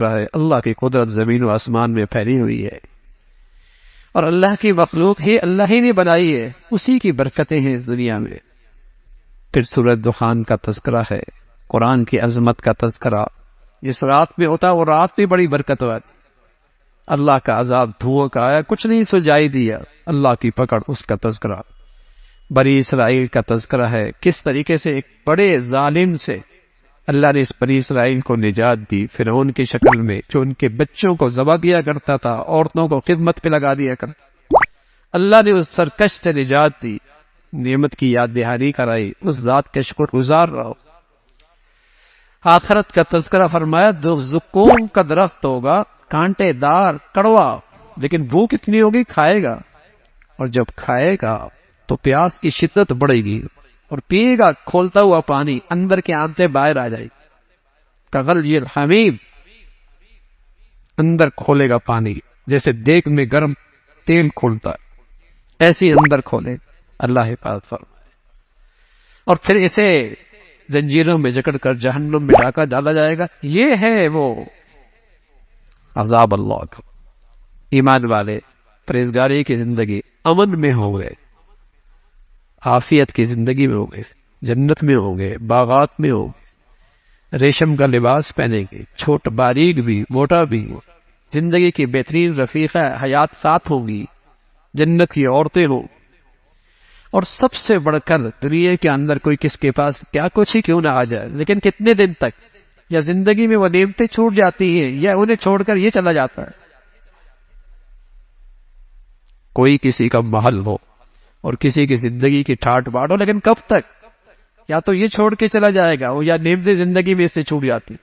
رہا ہے، اللہ کی قدرت زمین و آسمان میں پھیلی ہوئی ہے، اور اللہ کی مخلوق ہی اللہ ہی نے بنائی ہے، اسی کی برکتیں ہیں اس دنیا میں۔ پھر سورۃ دخان کا تذکرہ ہے، قرآن کی عظمت کا تذکرہ، جس رات میں ہوتا وہ رات بھی بڑی برکت والی، اللہ کا عذاب دھواں کا آیا، کچھ نہیں سجائی دیا، اللہ کی پکڑ، اس کا تذکرہ۔ بنی اسرائیل کا تذکرہ ہے، کس طریقے سے ایک بڑے ظالم سے اللہ نے اس بنی اسرائیل کو نجات دی، فرعون کی شکل میں، جو ان کے بچوں کو ذبح کیا کرتا تھا، عورتوں کو خدمت پہ لگا دیا کرتا، اللہ نے اس سرکش سے نجات دی، نعمت کی یاد دہانی کرائی، اس ذات کے شکر گزار رہو۔ آخرت کا تذکرہ فرمایا، جو زقوم کا درخت ہوگا، کانٹے دار، کڑوا، لیکن بھوک اتنی ہوگی کھائے گا، اور جب کھائے گا تو پیاس کی شدت بڑھے گی، اور پیے گا کھولتا ہوا پانی، اندر کے آنتیں باہر آ جائے گی، کغلی الحمیم، اندر کھولے گا پانی، جیسے دیگ میں گرم تیل کھولتا ہے، ایسی اندر کھولے، اللہ حفاظت فرمائے۔ اور پھر اسے زنجیروں میں جکڑ کر جہنم میں ڈالا جائے گا۔ یہ ہے وہ عذاب اللہ کا۔ ایمان والے پرہیزگاری کی زندگی امن میں ہوں گے، عافیت کی زندگی میں ہوں گے، جنت میں ہوں گے، باغات میں ہوں گے، ریشم کا لباس پہنیں گے، چھوٹ باریک بھی موٹا بھی، زندگی کی بہترین رفیقہ حیات ساتھ ہوں گی، جنت کی عورتیں ہوں، اور سب سے بڑھ کر دنیا کے اندر کوئی کس کے پاس کیا کچھ ہی کیوں نہ آ جائے، لیکن کتنے دن تک، یا زندگی میں وہ نعمتیں چھوٹ جاتی ہیں، یا انہیں چھوڑ کر یہ چلا جاتا ہے۔ کوئی کسی کا محل ہو اور کسی کی زندگی کی ٹھاٹ باٹ ہو، لیکن کب تک؟ یا تو یہ چھوڑ کے چلا جائے گا، یا نعمتیں زندگی میں اس سے چھوٹ جاتی،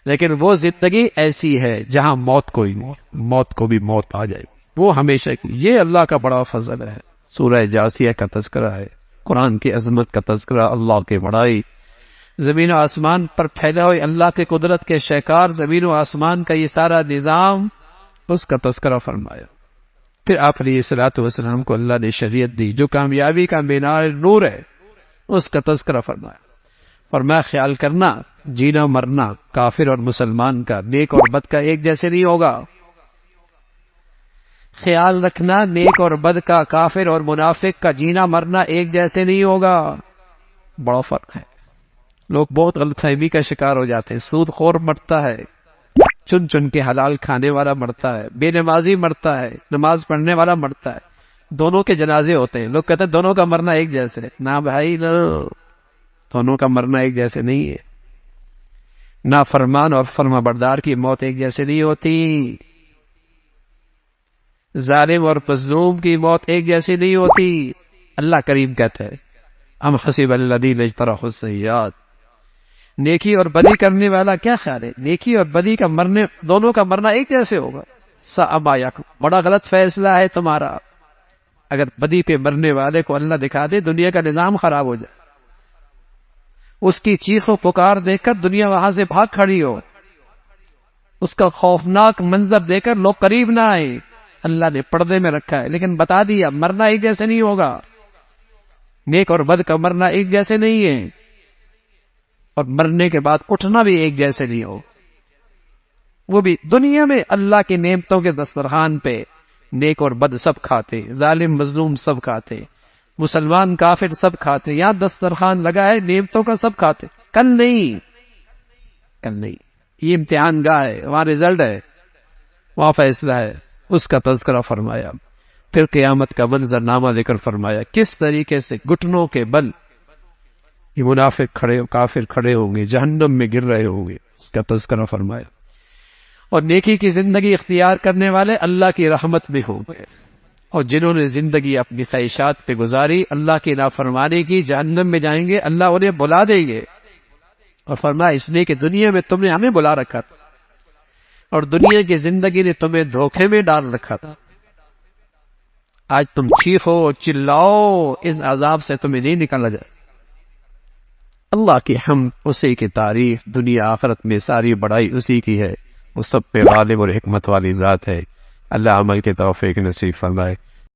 لیکن وہ زندگی ایسی ہے جہاں موت کوئی نہیں، موت کو بھی موت آ جائے، وہ ہمیشہ کی۔ یہ اللہ کا بڑا فضل ہے۔ سورہ جاثیہ کا تذکرہ ہے، قرآن کی عظمت کا تذکرہ، اللہ کی بڑائی، زمین و آسمان پر پھیلا ہوئے اللہ کے قدرت کے شہکار، زمین و آسمان کا یہ سارا نظام، اس کا تذکرہ فرمایا۔ پھر آپ علیہ الصلوۃ والسلام کو اللہ نے شریعت دی جو کامیابی کا مینار نور ہے، اس کا تذکرہ فرمایا۔ فرمایا خیال کرنا، جینا مرنا کافر اور مسلمان کا، نیک اور بد کا ایک جیسے نہیں ہوگا۔ خیال رکھنا، نیک اور بد کا، کافر اور منافق کا جینا مرنا ایک جیسے نہیں ہوگا، بڑا فرق ہے۔ لوگ بہت غلط فہمی کا شکار ہو جاتے ہیں۔ سود خور مرتا ہے، چن چن کے حلال کھانے والا مرتا ہے، بے نمازی مرتا ہے، نماز پڑھنے والا مرتا ہے، دونوں کے جنازے ہوتے ہیں۔ لوگ کہتے ہیں دونوں کا مرنا ایک جیسے ہے۔ نہ بھائی نہ، دونوں کا مرنا ایک جیسے نہیں ہے۔ نہ فرمان اور فرما بردار کی موت ایک جیسے نہیں ہوتی، ظالم اور مظلوم کی موت ایک جیسی نہیں ہوتی۔ اللہ کریم کہتا ہے ام حسب الذین اجترحوا السیئات، نیکی اور بدی کرنے والا کیا خیال ہے نیکی اور بدی کا مرنے، دونوں کا مرنا ایک جیسے ہوگا؟ ساء ما یحکمون، بڑا غلط فیصلہ ہے تمہارا۔ اگر بدی پہ مرنے والے کو اللہ دکھا دے دنیا کا نظام خراب ہو جائے، اس کی چیخ و پکار دیکھ کر دنیا وہاں سے بھاگ کھڑی ہو، اس کا خوفناک منظر دیکھ کر لوگ قریب نہ آئے، اللہ نے پردے میں رکھا ہے، لیکن بتا دیا مرنا ایک جیسے نہیں ہوگا، نیک اور بد کا مرنا ایک جیسے نہیں ہے، اور مرنے کے بعد اٹھنا بھی ایک جیسے نہیں ہو۔ وہ بھی دنیا میں اللہ کی نعمتوں کے دسترخوان پہ نیک اور بد سب کھاتے، ظالم مظلوم سب کھاتے، مسلمان کافر سب کھاتے، یہاں دسترخوان لگا ہے نعمتوں کا، سب کھاتے۔ کل نہیں، کل نہیں، یہ امتحان گاہ ہے، وہاں رزلٹ ہے، وہاں فیصلہ ہے، اس کا تذکرہ فرمایا۔ پھر قیامت کا منظرنامہ ذکر فرمایا، کس طریقے سے گھٹنوں کے بل یہ منافق کھڑے، کافر کھڑے ہوں گے، جہنم میں گر رہے ہوں گے، اس کا تذکرہ فرمایا۔ اور نیکی کی زندگی اختیار کرنے والے اللہ کی رحمت میں ہوں گے، اور جنہوں نے زندگی اپنی خواہشات پہ گزاری، اللہ کی نافرمانی کی، جہنم میں جائیں گے، اللہ انہیں بلا دیں گے۔ اور فرمایا اس لیے کہ دنیا میں تم نے ہمیں بلا رکھا تھا، اور دنیا کی زندگی نے تمہیں دھوکے میں ڈال رکھا تھا، آج تم چیخو چلاؤ، اس عذاب سے تمہیں نہیں نکالا جائے۔ اللہ کی حمد، اسی کی تعریف، دنیا آخرت میں ساری بڑائی اسی کی ہے، وہ سب پہ غالب اور حکمت والی ذات ہے۔ اللہ عمل کے توفیق نصیب فرمائے۔